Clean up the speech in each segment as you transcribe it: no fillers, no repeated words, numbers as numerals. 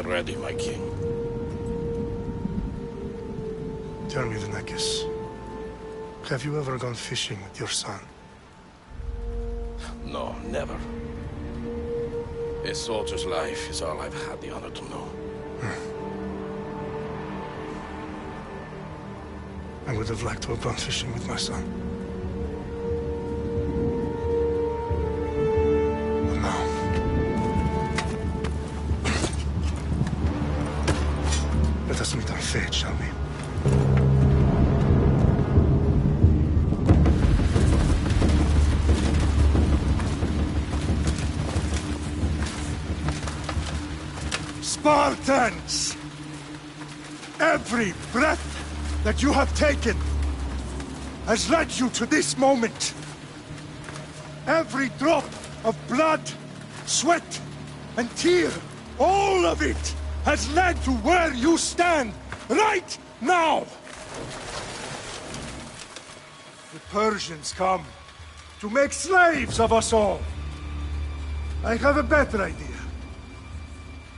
ready, my king. Tell me, the Negus. Have you ever gone fishing with your son? No, never. A soldier's life is all I've had the honor to know. I would have liked to have gone fishing with my son. But now... let us meet on fate, shall we? Spartans! Every breath that you have taken has led you to this moment. Every drop of blood, sweat, and tear, all of it has led to where you stand right now. The Persians come to make slaves of us all. I have a better idea.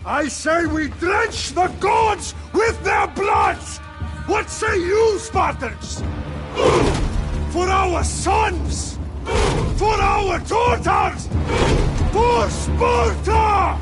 I say we drench the gods with their blood! What say you, Spartans? For our sons! For our daughters! For Sparta!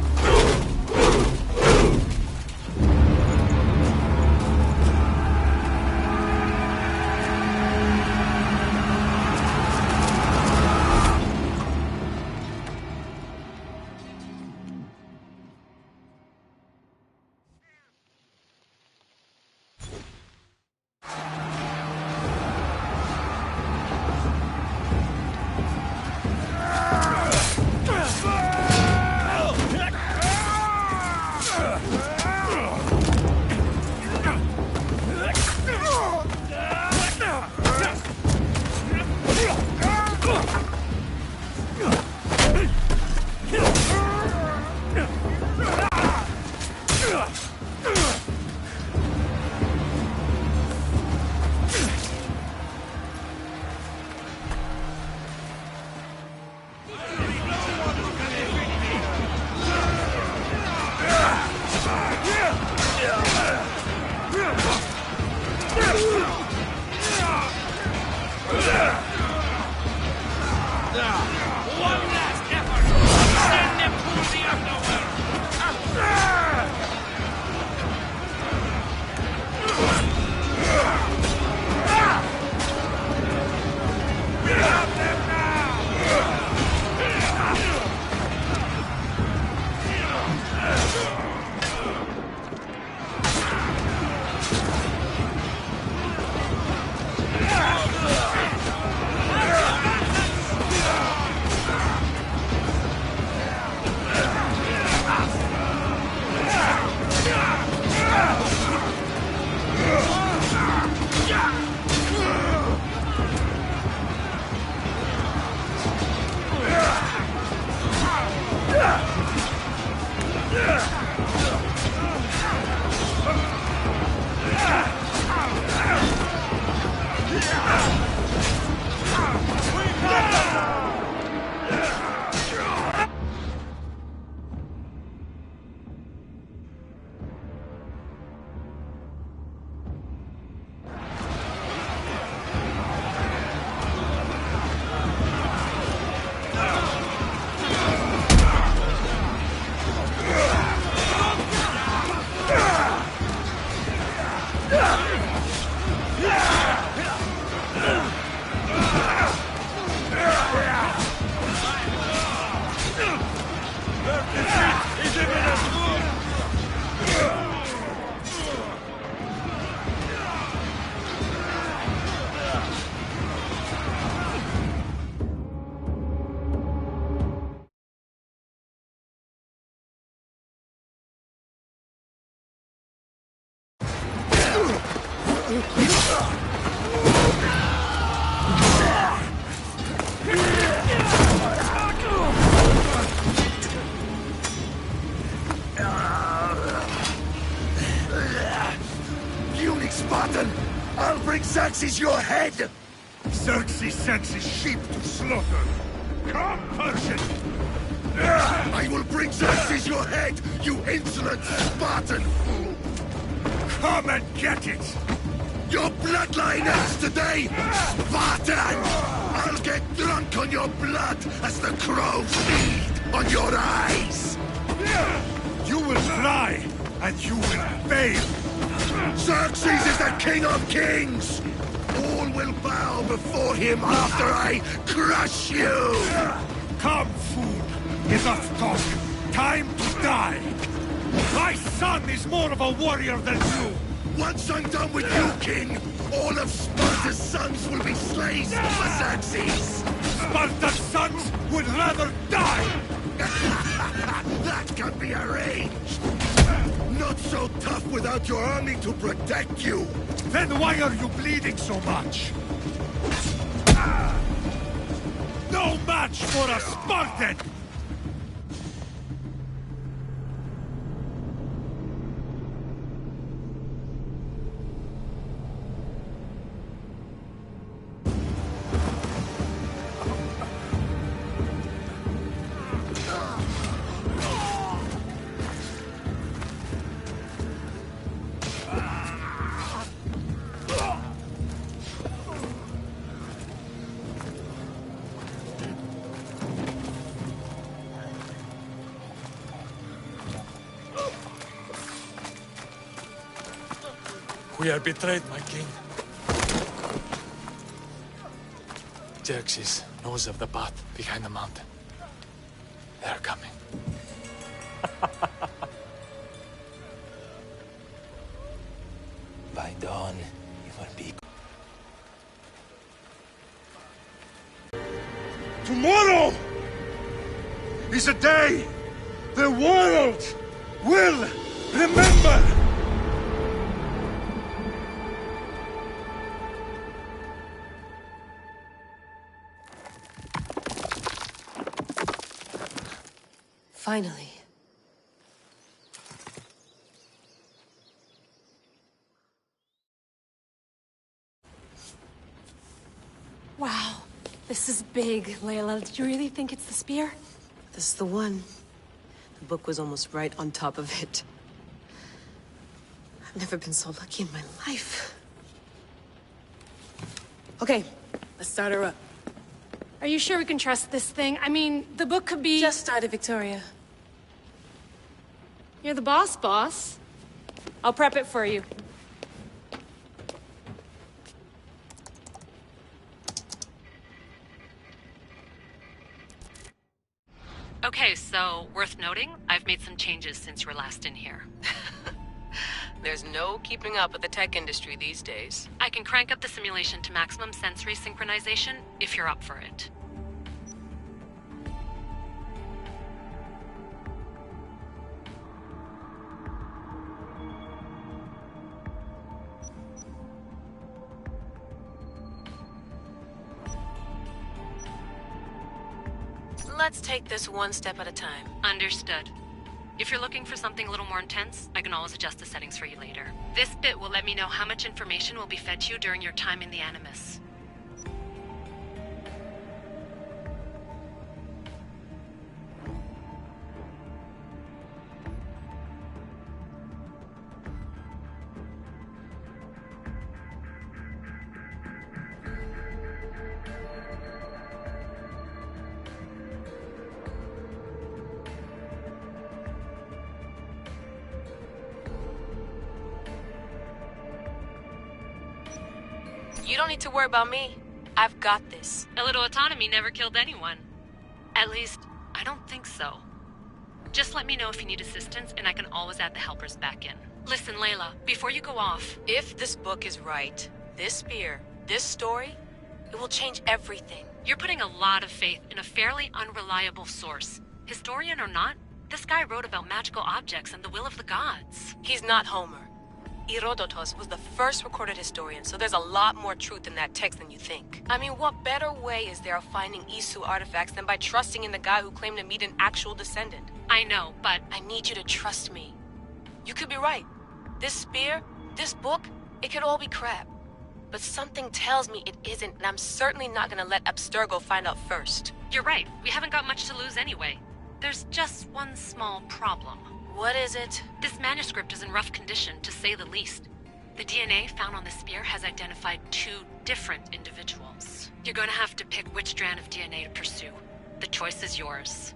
Spartan! I'll bring Xerxes your head! Xerxes sends his sheep to slaughter. Come, Persian! I I will bring Xerxes your head, you insolent Spartan! Come and get it! Your bloodline ends today, Spartan! I'll get drunk on your blood as the crows feed on your eyes! You will fly, and you will fail! Xerxes is the king of kings! All will bow before him after I crush you! Come, fool! Enough talk! Time to die! My son is more of a warrior than you! Once I'm done with you, king, all of Sparta's sons will be slaves for Xerxes! Sparta's sons would rather die! That can be arranged! Not so tough without your army to protect you! Then why are you bleeding so much? No match for a Spartan! We are betrayed, my king. Xerxes knows of the path behind the mountain. They are coming. By dawn, it will be... Tomorrow is a day the world will remember! Finally. Wow, this is big, Layla. Did you really think it's the spear? This is the one. The book was almost right on top of it. I've never been so lucky in my life. Okay, let's start her up. Are you sure we can trust this thing? I mean, the book could be... Just started, Victoria. You're the boss. I'll prep it for you. Okay, so, worth noting, I've made some changes since you were last in here. There's no keeping up with the tech industry these days. I can crank up the simulation to maximum sensory synchronization, if you're up for it. Let's take this one step at a time. Understood. If you're looking for something a little more intense, I can always adjust the settings for you later. This bit will let me know how much information will be fed to you during your time in the Animus. You don't need to worry about me. I've got this. A little autonomy never killed anyone. At least, I don't think so. Just let me know if you need assistance, and I can always add the helpers back in. Listen, Layla, before you go off... If this book is right, this spear, this story, it will change everything. You're putting a lot of faith in a fairly unreliable source. Historian or not, this guy wrote about magical objects and the will of the gods. He's not Homer. Herodotus was the first recorded historian, so there's a lot more truth in that text than you think. I mean, what better way is there of finding Isu artifacts than by trusting in the guy who claimed to meet an actual descendant? I know, but... I need you to trust me. You could be right. This spear, this book, it could all be crap. But something tells me it isn't, and I'm certainly not gonna let Abstergo find out first. You're right. We haven't got much to lose anyway. There's just one small problem. What is it? This manuscript is in rough condition, to say the least. The DNA found on the spear has identified 2 different individuals. You're going to have to pick which strand of DNA to pursue. The choice is yours.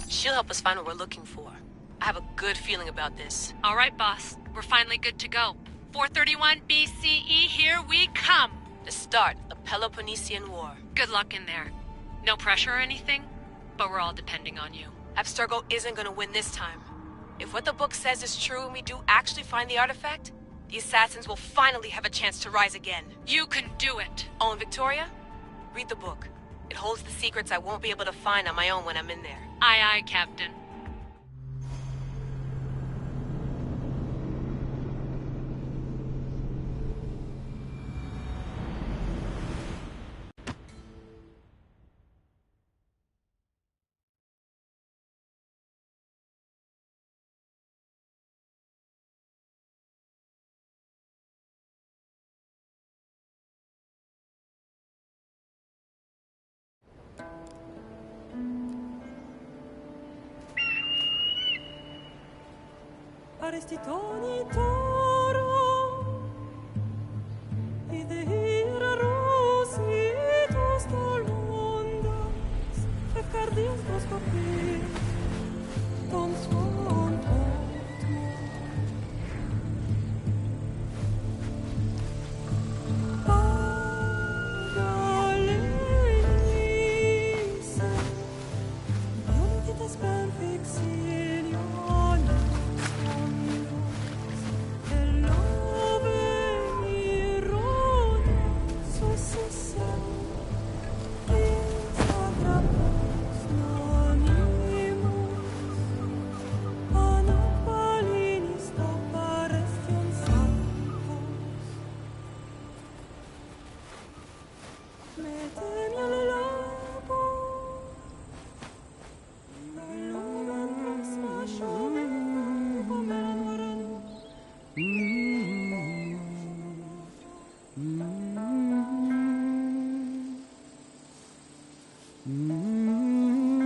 She'll help us find what we're looking for. I have a good feeling about this. All right, boss. We're finally good to go. 431 BCE, here we come! The start of the Peloponnesian War. Good luck in there. No pressure or anything, but we're all depending on you. Abstergo isn't gonna win this time. If what the book says is true and we do actually find the artifact, the assassins will finally have a chance to rise again. You can do it! Oh, and Victoria? Read the book. It holds the secrets I won't be able to find on my own when I'm in there. Aye, aye, Captain. Arrestitoni toro, idehira rositos tolmondas, fefcardias dos copir, tom svon Pagalese, Dionitas ben fixilion.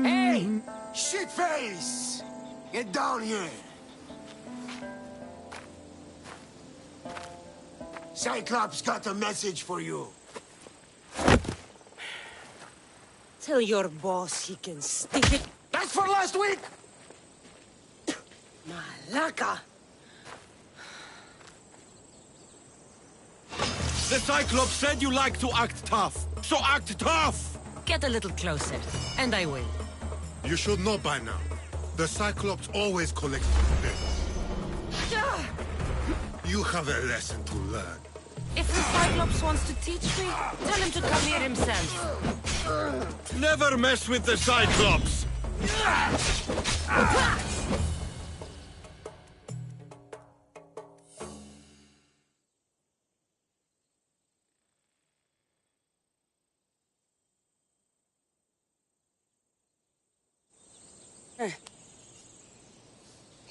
Hey! Shitface! Get down here! Cyclops got a message for you. Tell your boss he can stick it. That's for last week! Malaka! The Cyclops said you like to act tough, so act tough! Get a little closer, and I will. You should know by now. The Cyclops always collects bits. You have a lesson to learn. If the Cyclops wants to teach me, tell him to come here himself. Never mess with the Cyclops!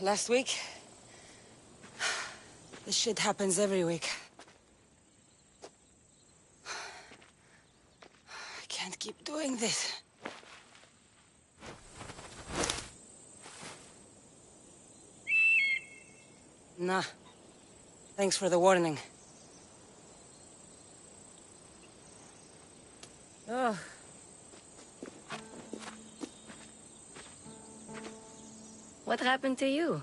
Last week? This shit happens every week. I can't keep doing this. Nah. Thanks for the warning. Oh. What happened to you?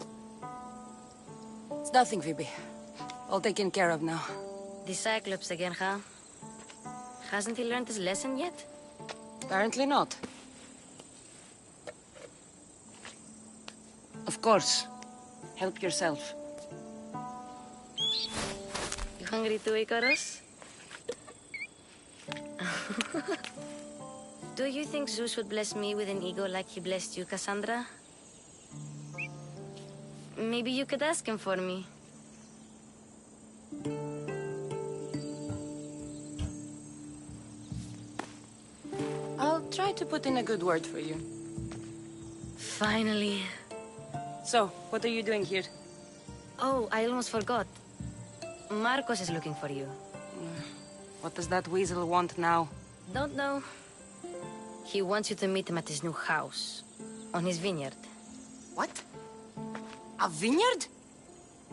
It's nothing, Phoebe. All taken care of now. The Cyclops again, huh? Hasn't he learned his lesson yet? Apparently not. Of course. Help yourself. You hungry too, Icarus? Do you think Zeus would bless me with an ego like he blessed you, Cassandra? Maybe you could ask him for me. I'll try to put in a good word for you. Finally. So, what are you doing here? Oh, I almost forgot. Marcos is looking for you. What does that weasel want now? Don't know. He wants you to meet him at his new house. On his vineyard. What? A vineyard?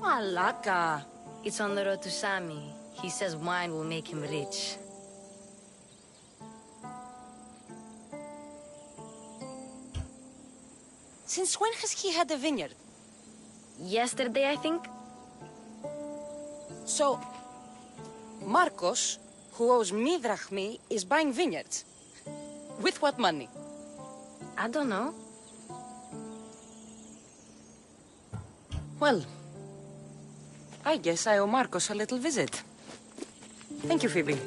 Malaka. It's on the road to Sami. He says wine will make him rich. Since when has he had a vineyard? Yesterday, I think. So, Marcos, who owes me drachmi, is buying vineyards. With what money? I don't know. Well, I guess I owe Marcos a little visit. Thank you, Phoebe.